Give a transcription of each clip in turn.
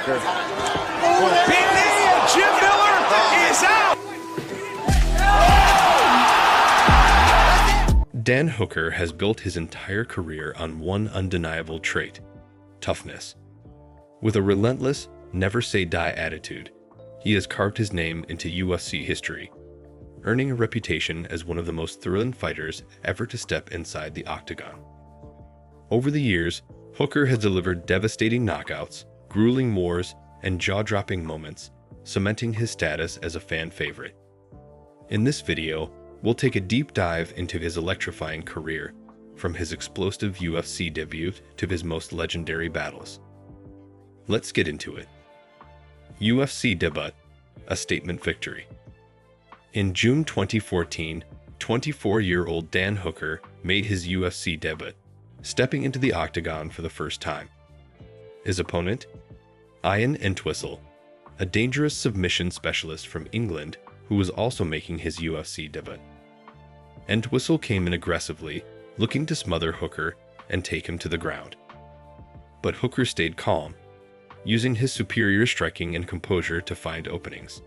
Hooker. Big knee, and Jim Miller is out! Dan Hooker has built his entire career on one undeniable trait: toughness. With a relentless, never-say-die attitude, he has carved his name into UFC history, earning a reputation as one of the most thrilling fighters ever to step inside the octagon. Over the years, Hooker has delivered devastating knockouts, grueling wars, and jaw-dropping moments, cementing his status as a fan favorite. In this video, we'll take a deep dive into his electrifying career, from his explosive UFC debut to his most legendary battles. Let's get into it. UFC debut, a statement victory. In June 2014, 24-year-old Dan Hooker made his UFC debut, stepping into the octagon for the first time. His opponent? Ian Entwistle, a dangerous submission specialist from England who was also making his UFC debut. Entwistle came in aggressively, looking to smother Hooker and take him to the ground. But Hooker stayed calm, using his superior striking and composure to find openings.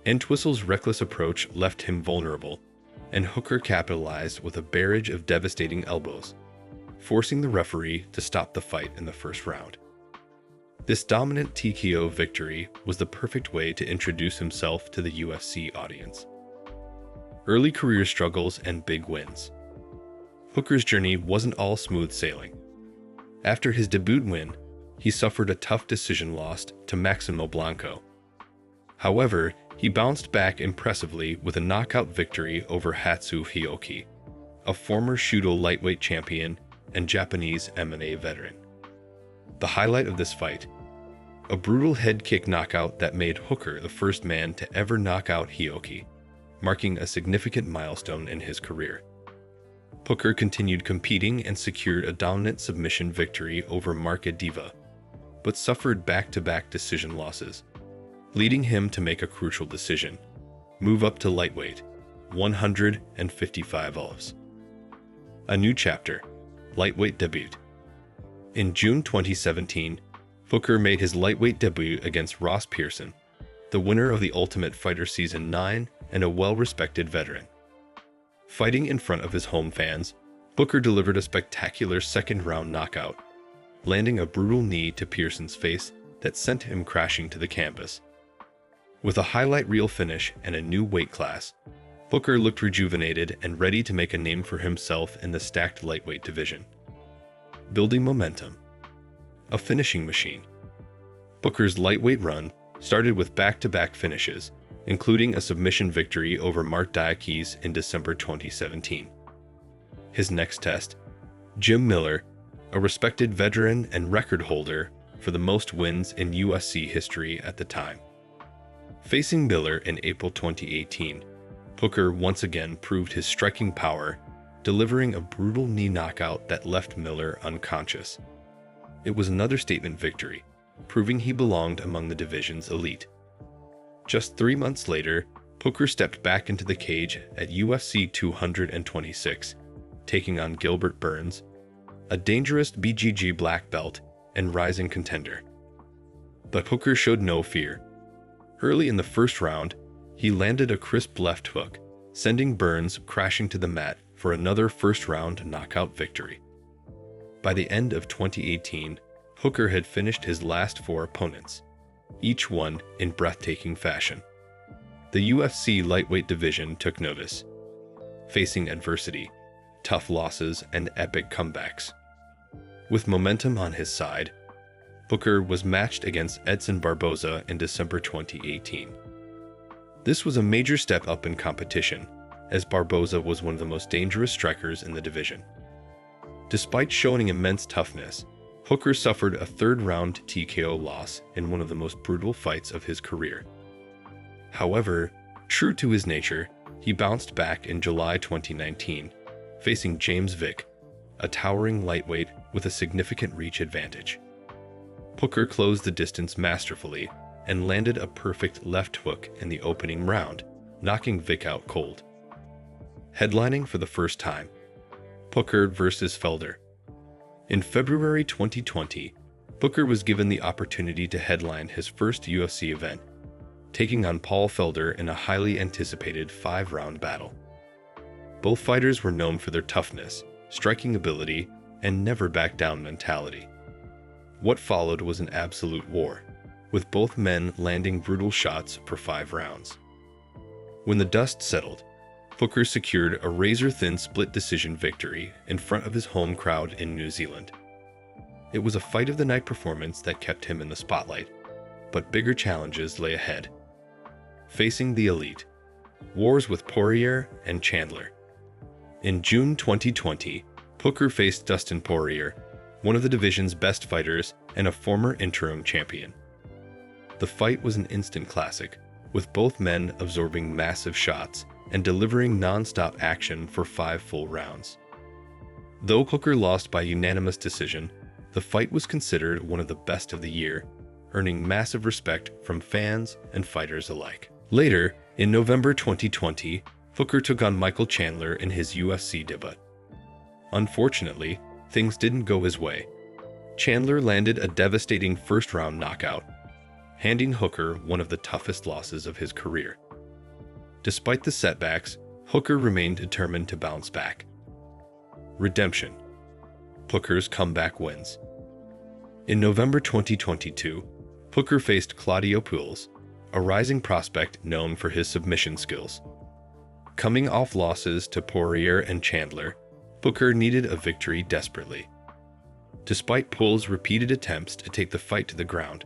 Entwistle's reckless approach left him vulnerable, and Hooker capitalized with a barrage of devastating elbows, forcing the referee to stop the fight in the first round. This dominant TKO victory was the perfect way to introduce himself to the UFC audience. Early career struggles and big wins. Hooker's journey wasn't all smooth sailing. After his debut win, he suffered a tough decision loss to Maximo Blanco. However, he bounced back impressively with a knockout victory over Hatsu Hioki, a former Shudo lightweight champion and Japanese MMA veteran. The highlight of this fight: a brutal head kick knockout that made Hooker the first man to ever knock out Hioki, marking a significant milestone in his career. Hooker continued competing and secured a dominant submission victory over Marca Diva, but suffered back-to-back decision losses, leading him to make a crucial decision: move up to lightweight, 155 kilos. A new chapter, lightweight debut. In June 2017, Hooker made his lightweight debut against Ross Pearson, the winner of the Ultimate Fighter Season 9 and a well-respected veteran. Fighting in front of his home fans, Hooker delivered a spectacular second-round knockout, landing a brutal knee to Pearson's face that sent him crashing to the canvas. With a highlight reel finish and a new weight class, Hooker looked rejuvenated and ready to make a name for himself in the stacked lightweight division. Building momentum. A finishing machine. Hooker's lightweight run started with back-to-back finishes, including a submission victory over Mark Diakese in December 2017. His next test: Jim Miller, a respected veteran and record holder for the most wins in UFC history at the time. Facing Miller in April 2018, Hooker once again proved his striking power, delivering a brutal knee knockout that left Miller unconscious. It was another statement victory, proving he belonged among the division's elite. Just 3 months later, Hooker stepped back into the cage at UFC 226, taking on Gilbert Burns, a dangerous BJJ black belt and rising contender. But Hooker showed no fear. Early in the first round, he landed a crisp left hook, sending Burns crashing to the mat for another first-round knockout victory. By the end of 2018, Hooker had finished his last 4 opponents, each one in breathtaking fashion. The UFC lightweight division took notice, facing adversity, tough losses, and epic comebacks. With momentum on his side, Hooker was matched against Edson Barboza in December 2018. This was a major step up in competition, as Barboza was one of the most dangerous strikers in the division. Despite showing immense toughness, Hooker suffered a third-round TKO loss in one of the most brutal fights of his career. However, true to his nature, he bounced back in July 2019, facing James Vick, a towering lightweight with a significant reach advantage. Hooker closed the distance masterfully and landed a perfect left hook in the opening round, knocking Vick out cold. Headlining for the first time, Hooker vs. Felder. In February 2020, Booker was given the opportunity to headline his first UFC event, taking on Paul Felder in a highly anticipated 5-round battle. Both fighters were known for their toughness, striking ability, and never back down mentality. What followed was an absolute war, with both men landing brutal shots for 5 rounds. When the dust settled, Booker secured a razor-thin split decision victory in front of his home crowd in New Zealand. It was a fight-of-the-night performance that kept him in the spotlight, but bigger challenges lay ahead. Facing the elite, wars with Poirier and Chandler. In June 2020, Booker faced Dustin Poirier, one of the division's best fighters and a former interim champion. The fight was an instant classic, with both men absorbing massive shots and delivering non-stop action for 5 full rounds. Though Booker lost by unanimous decision, the fight was considered one of the best of the year, earning massive respect from fans and fighters alike. Later, in November 2020, Booker took on Michael Chandler in his UFC debut. Unfortunately, things didn't go his way. Chandler landed a devastating first-round knockout, handing Booker one of the toughest losses of his career. Despite the setbacks, Booker remained determined to bounce back. Redemption. Booker's comeback wins. In November 2022, Booker faced Claudio Puelles, a rising prospect known for his submission skills. Coming off losses to Poirier and Chandler, Booker needed a victory desperately. Despite Puelles' repeated attempts to take the fight to the ground,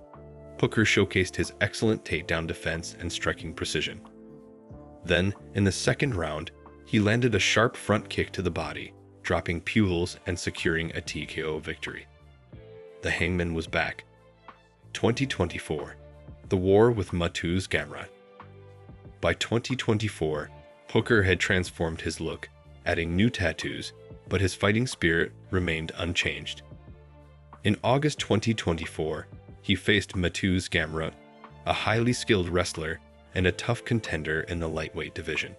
Booker showcased his excellent takedown defense and striking precision. Then, in the second round, he landed a sharp front kick to the body, dropping Puelles and securing a TKO victory. The Hangman was back. 2024, the war with Mateusz Gamrot. By 2024, Booker had transformed his look, adding new tattoos, but his fighting spirit remained unchanged. In August 2024, he faced Mateusz Gamrot, a highly skilled wrestler and a tough contender in the lightweight division.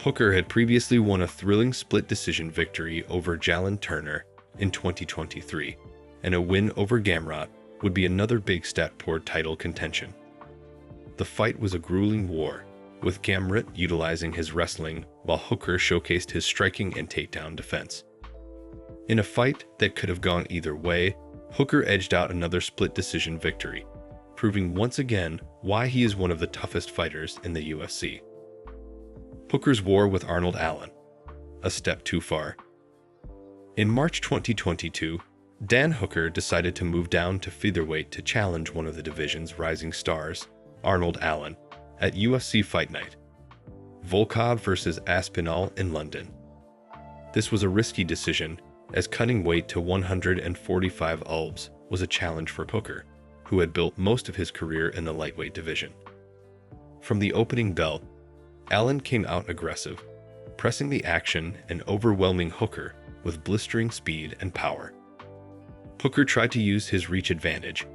Booker had previously won a thrilling split decision victory over Jalin Turner in 2023, and a win over Gamrot would be another big step toward title contention. The fight was a grueling war, with Gamrot utilizing his wrestling while Booker showcased his striking and takedown defense. In a fight that could have gone either way, Booker edged out another split decision victory, proving once again why he is one of the toughest fighters in the UFC. Booker's war with Arnold Allen. A step too far. In March 2022, Dan Hooker decided to move down to featherweight to challenge one of the division's rising stars, Arnold Allen, at UFC Fight Night. Volkov vs. Aspinall in London. This was a risky decision, as cutting weight to 145 ulbs was a challenge for Booker, who had built most of his career in the lightweight division. From the opening bell, Allen came out aggressive, pressing the action and overwhelming Hooker with blistering speed and power. Hooker tried to use his reach advantage,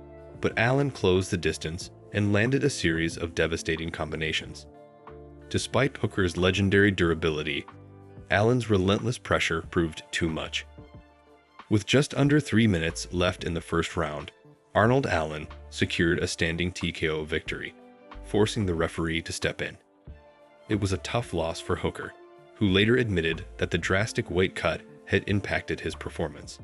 but Allen closed the distance and landed a series of devastating combinations. Despite Hooker's legendary durability, Allen's relentless pressure proved too much. With just under 3 minutes left in the first round, Arnold Allen secured a standing TKO victory, forcing the referee to step in. It was a tough loss for Hooker, who later admitted that the drastic weight cut had impacted his performance.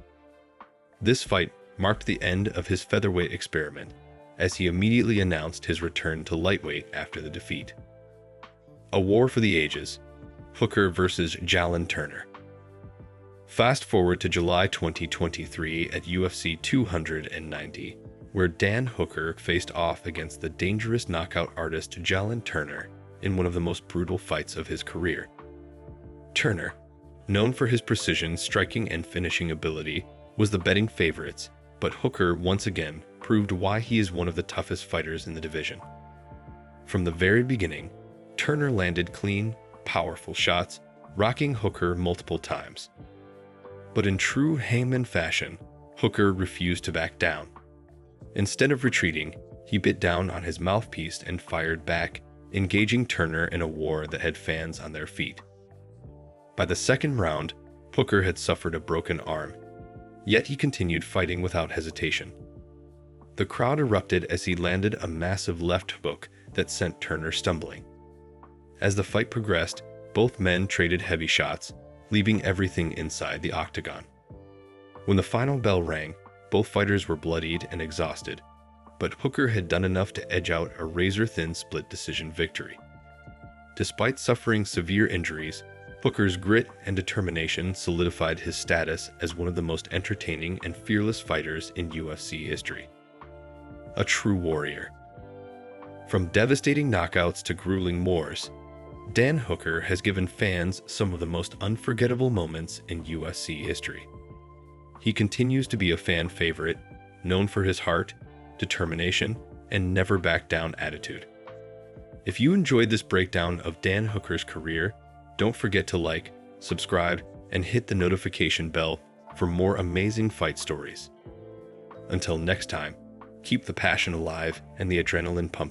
This fight marked the end of his featherweight experiment, as he immediately announced his return to lightweight after the defeat. A war for the ages. Hooker vs. Jalin Turner. Fast forward to July 2023 at UFC 290, where Dan Hooker faced off against the dangerous knockout artist Jalin Turner in one of the most brutal fights of his career. Turner, known for his precision, striking, and finishing ability, was the betting favorites, but Hooker once again proved why he is one of the toughest fighters in the division. From the very beginning, Turner landed clean, powerful shots, rocking Hooker multiple times. But in true Hangman fashion, Hooker refused to back down. Instead of retreating, he bit down on his mouthpiece and fired back, engaging Turner in a war that had fans on their feet. By the second round, Hooker had suffered a broken arm, yet he continued fighting without hesitation. The crowd erupted as he landed a massive left hook that sent Turner stumbling. As the fight progressed, both men traded heavy shots, leaving everything inside the octagon. When the final bell rang, both fighters were bloodied and exhausted, but Hooker had done enough to edge out a razor-thin split decision victory. Despite suffering severe injuries, Hooker's grit and determination solidified his status as one of the most entertaining and fearless fighters in UFC history. A true warrior. From devastating knockouts to grueling wars, Dan Hooker has given fans some of the most unforgettable moments in UFC history. He continues to be a fan favorite, known for his heart, determination, and never back down attitude. If you enjoyed this breakdown of Dan Hooker's career, don't forget to like, subscribe, and hit the notification bell for more amazing fight stories. Until next time, keep the passion alive and the adrenaline pumping.